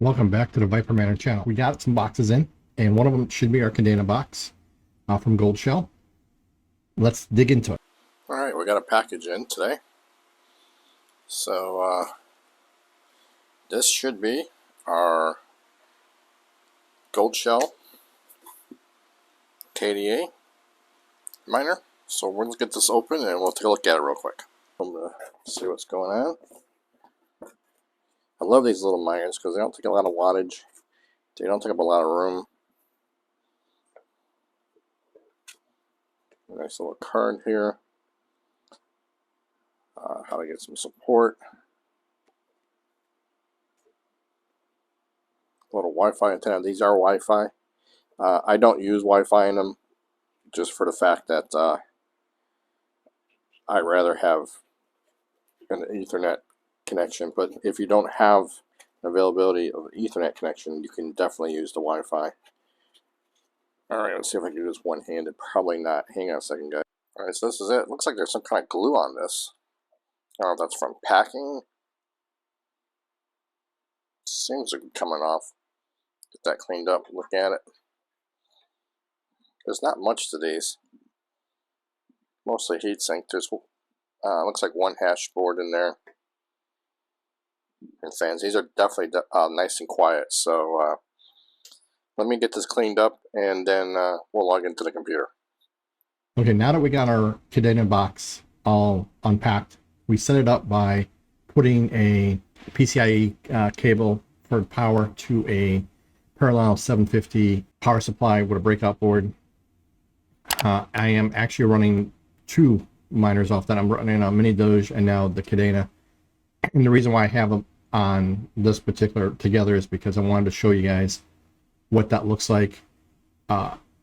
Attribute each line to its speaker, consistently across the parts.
Speaker 1: Welcome back to the Viper Manor channel. We got some boxes in, and one of them should be our kadena box from Goldshell. Let's dig into it.
Speaker 2: All right, we got a package in today. So this should be our Goldshell KDA miner. So we're going to get this open and we'll take a look at it real quick. I'm going to see what's going on. I love these little miners because they don't take a lot of wattage. They don't take up a lot of room. Nice little card here. How to get some support. A little Wi-Fi antenna. These are Wi-Fi. I don't use Wi-Fi in them just for the fact that I'd rather have an Ethernet connection. But if you don't have availability of an Ethernet connection, you can definitely use the Wi-Fi. Alright, let's see if I can do this one-handed. Probably not. Hang on a second, guys. Alright, so this is it. Looks like there's some kind of glue on this. I don't know if that's from packing. Seems to be coming off. Get that cleaned up. Look at it. There's not much to these. Mostly heatsink. There's looks like one hash board in there. And fans. These are definitely nice and quiet. So let me get this cleaned up and then we'll log into the computer.
Speaker 1: Okay, now that we got our kadena box all unpacked, we set it up by putting a PCIe cable for power to a parallel 750 power supply with a breakout board. I am actually running two miners off that. I'm running a mini Doge and now the kadena. And the reason why I have them on this particular together is because I wanted to show you guys what that looks like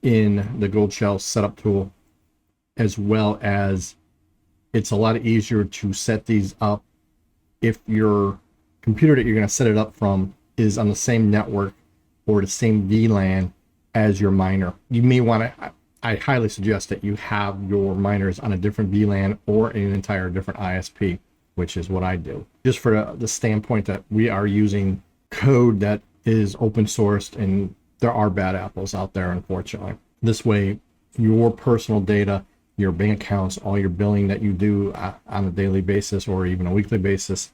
Speaker 1: in the Goldshell setup tool, as well as it's a lot easier to set these up if your computer that you're going to set it up from is on the same network or the same VLAN as your miner. You may want to, I highly suggest that you have your miners on a different VLAN or an entire different ISP, which is what I do. Just for the standpoint that we are using code that is open sourced and there are bad apples out there, unfortunately. This way, your personal data, your bank accounts, all your billing that you do on a daily basis or even a weekly basis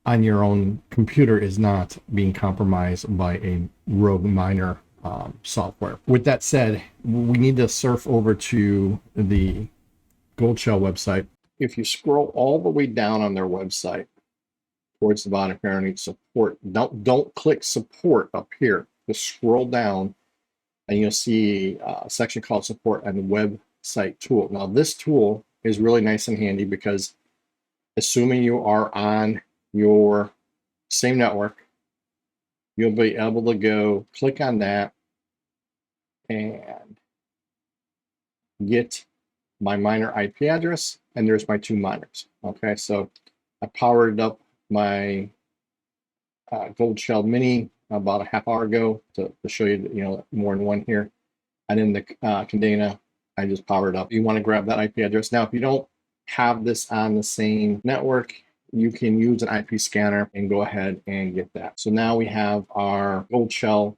Speaker 1: on your own computer is not being compromised by a rogue miner software. With that said, we need to surf over to the Goldshell website. If you scroll all the way down on their website towards the bottom here underneath support, don't click support up here. Just scroll down and you'll see a section called support and website tool. Now this tool is really nice and handy because assuming you are on your same network, you'll be able to go click on that and get my miner IP address, and there's my two miners. Okay, so I powered up my Goldshell Mini about a half hour ago to show you, more than one here. And in the kadena, I just powered up. You want to grab that IP address. Now, if you don't have this on the same network, you can use an IP scanner and go ahead and get that. So now we have our Goldshell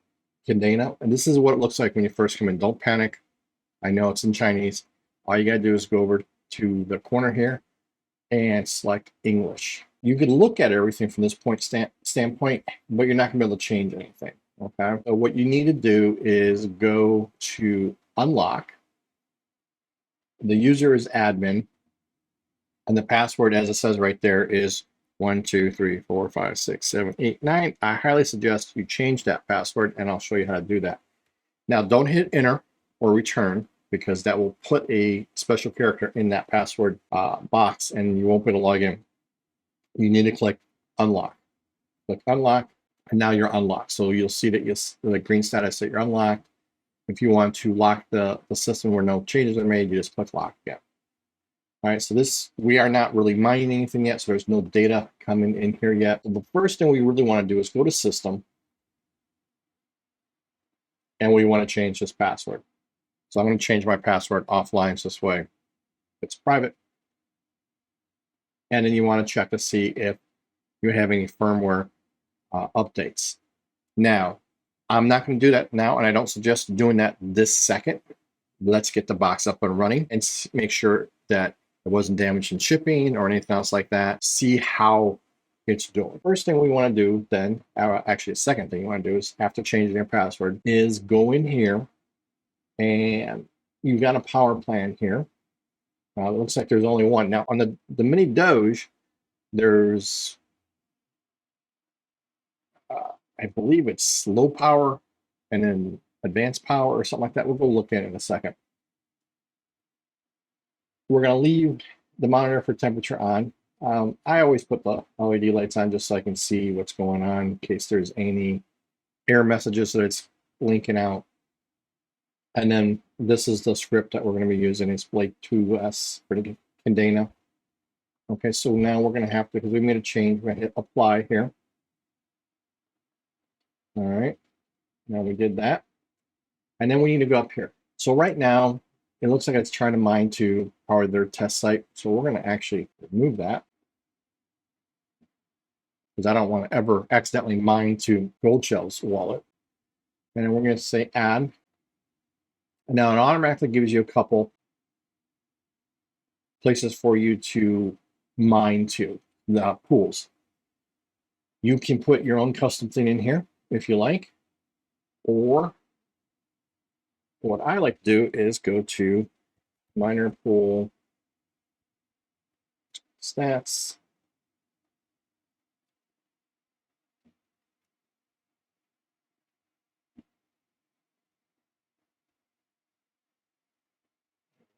Speaker 1: kadena, and this is what it looks like when you first come in. Don't panic. I know it's in Chinese. All you gotta do is go over to the corner here and select English. You can look at everything from this standpoint, but you're not gonna be able to change anything. Okay. So what you need to do is go to unlock. The user is admin, and the password, as it says right there, is 1, 2, 3, 4, 5, 6, 7, 8, 9. I highly suggest you change that password, and I'll show you how to do that. Now, don't hit enter or return, because that will put a special character in that password box and you won't be able to log in. You need to click unlock. Click unlock, and now you're unlocked. So you'll see that the green status that you're unlocked. If you want to lock the system where no changes are made, you just click lock again. All right, so we are not really mining anything yet, so there's no data coming in here yet. So the first thing we really want to do is go to system, and we want to change this password. So I'm going to change my password offline so this way it's private. And then you want to check to see if you have any firmware updates. Now, I'm not going to do that now, and I don't suggest doing that this second. Let's get the box up and running and make sure that it wasn't damaged in shipping or anything else like that. See how it's doing. First thing we want to do then, actually the second thing you want to do is after changing your password is go in here and you've got a power plan here. It looks like there's only one. Now on the mini Doge, there's, I believe it's low power and then advanced power or something like that. We'll go look at it in a second. We're going to leave the monitor for temperature on. I always put the LED lights on just so I can see what's going on in case there's any error messages that it's blinking out. And then this is the script that we're going to be using. It's Blake 2S for the kadena. Okay, so now we're going to have to, because we made a change, we're going to hit apply here. All right, now we did that. And then we need to go up here. So right now, it looks like it's trying to mine to power their test site. So we're going to actually remove that, because I don't want to ever accidentally mine to Goldshell's wallet. And then we're going to say add. And now it automatically gives you a couple places for you to mine to, the pools. You can put your own custom thing in here if you like, or what I like to do is go to miner pool stats.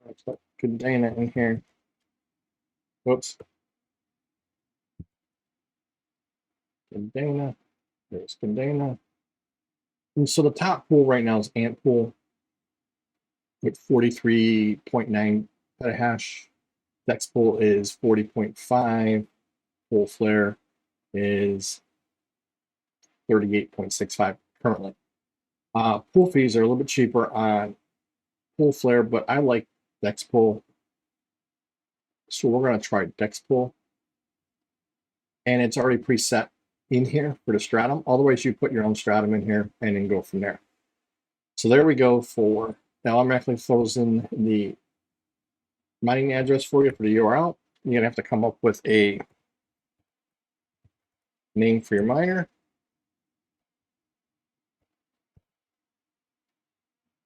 Speaker 1: Let's put kadena in here. Whoops. Kadena. There's kadena. And so the top pool right now is ant pool with 43.9 petahash. Dex pool is 40.5. Pool flare is 38.65 currently. Pool fees are a little bit cheaper on pool flare, but I like Dex pool. So we're going to try Dex pool. And it's already preset in here for the stratum. Otherwise, you put your own stratum in here and then go from there. So there we go for, now automatically throws in the mining address for you for the URL. You're going to have to come up with a name for your miner.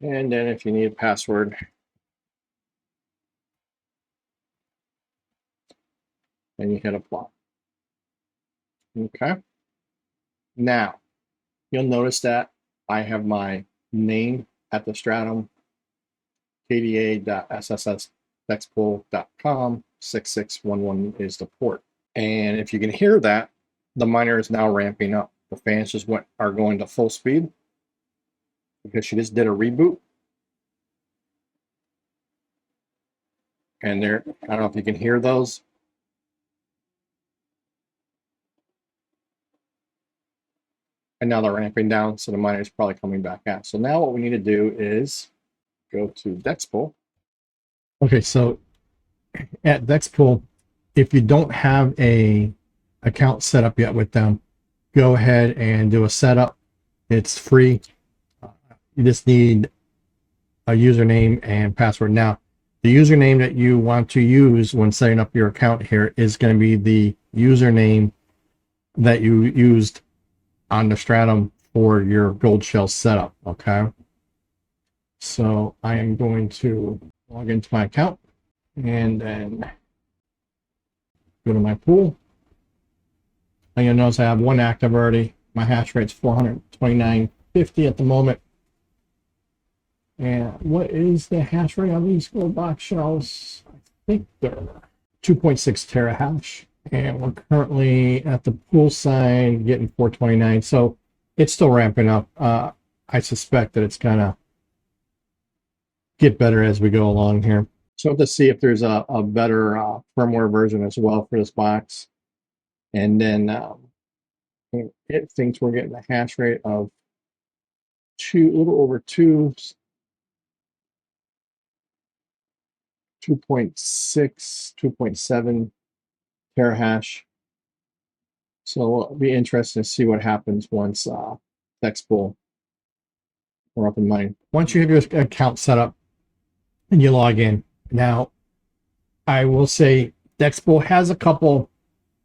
Speaker 1: And then if you need a password, and you hit apply. Okay. Now, you'll notice that I have my name at the stratum, kda.sssdexpool.com, 6611 is the port. And if you can hear that, the miner is now ramping up. The fans just are going to full speed because she just did a reboot. And there, I don't know if you can hear those. And now they're ramping down, so the miner is probably coming back out. So now what we need to do is go to Dexpool. Okay, so at Dexpool, if you don't have a account set up yet with them, go ahead and do a setup. It's free. You just need a username and password. Now, the username that you want to use when setting up your account here is going to be the username that you used on the stratum for your Goldshell setup. Okay, so I am going to log into my account and then go to my pool. And you'll notice I have one active already. My hash rate's 429.50 at the moment. And what is the hash rate on these gold box shells? I think they're 2.6 terahash. And we're currently at the pool side getting 429. So it's still ramping up. I suspect that it's gonna get better as we go along here. So to see if there's a better firmware version as well for this box. And then it thinks we're getting a hash rate of a little over 2.6, 2.7 terahash. So it'll be interesting to see what happens once Dexpool. We're up and running. Once you have your account set up and you log in, now I will say Dexpool has a couple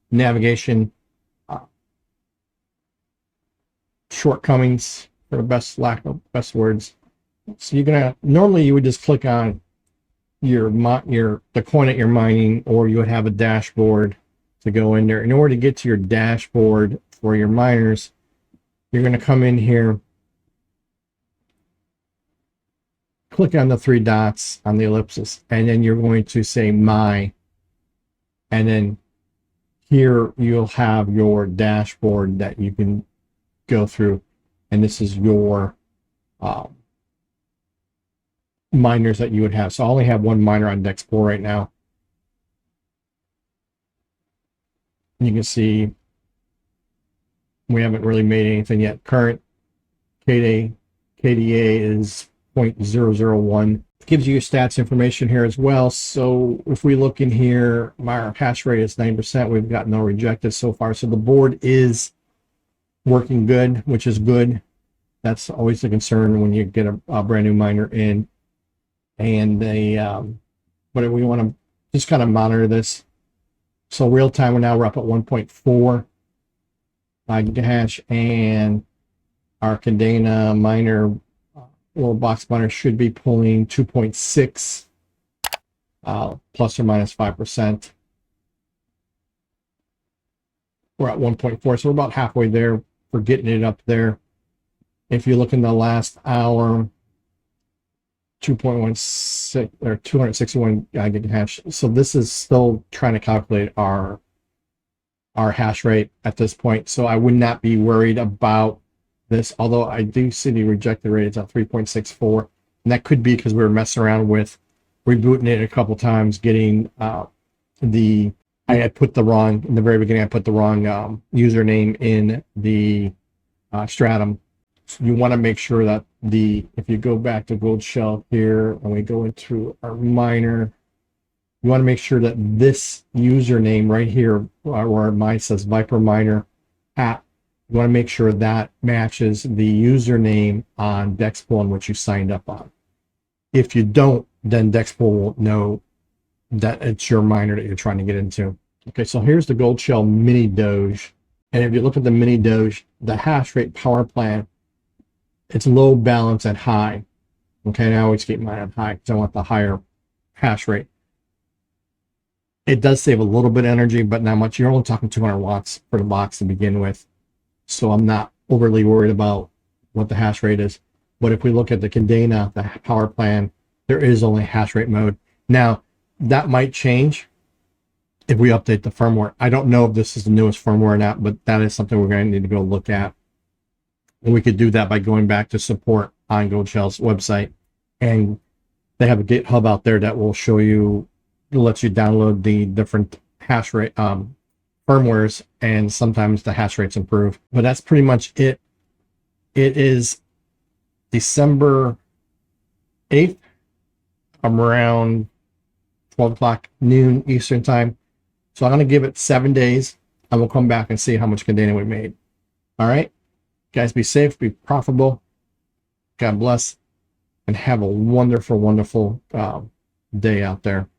Speaker 1: navigation shortcomings, for the best lack of best words. So you're gonna normally you would just click on the coin that you're mining, or you would have a dashboard to go in there. In order to get to your dashboard for your miners, you're going to come in here, click on the three dots on the ellipsis, and then you're going to say my, and then here you'll have your dashboard that you can go through, and this is your miners that you would have. So I only have one miner on Dexpool right now. You can see we haven't really made anything yet. Current KDA is 0.001. It gives you your stats information here as well. So if we look in here, my hash rate is 9%. We've got no rejected so far. So the board is working good, which is good. That's always the concern when you get a brand new miner in. And but we want to just kind of monitor this. So real time, we're up at 1.4 gigahash, and our kadena miner, little box miner, should be pulling 2.6 plus or minus 5%. We're at 1.4, so we're about halfway there. We're getting it up there. If you look in the last hour, 2.16 or 261 gigahash. So this is still trying to calculate our hash rate at this point. So I would not be worried about this, although I do see the rejected rate is at 3.64, and that could be because we were messing around with rebooting it a couple times, getting I had put the wrong in the very beginning. I put the wrong username in the stratum. So you want to make sure that if you go back to Goldshell here and we go into our miner, you want to make sure that this username right here, where mine says Viper Miner app, you want to make sure that matches the username on Dexpool in which you signed up on. If you don't, then Dexpool will know that it's your miner that you're trying to get into. Okay, so here's the Goldshell mini Doge. And if you look at the mini Doge, the hash rate power plan, it's low balance at high. Okay, and I always keep mine at high because I want the higher hash rate. It does save a little bit of energy, but not much. You're only talking 200 watts for the box to begin with. So I'm not overly worried about what the hash rate is. But if we look at the kadena, the power plan, there is only hash rate mode. Now, that might change if we update the firmware. I don't know if this is the newest firmware or not, but that is something we're going to need to go look at. And we could do that by going back to support on Goldshell's website. And they have a GitHub out there that will show you, lets you download the different hash rate firmwares, and sometimes the hash rates improve. But that's pretty much it. It is December 8th, around 12 o'clock noon Eastern time. So I'm going to give it 7 days, and we'll come back and see how much kadena we made. All right? Guys, be safe, be profitable. God bless, and have a wonderful, wonderful day out there.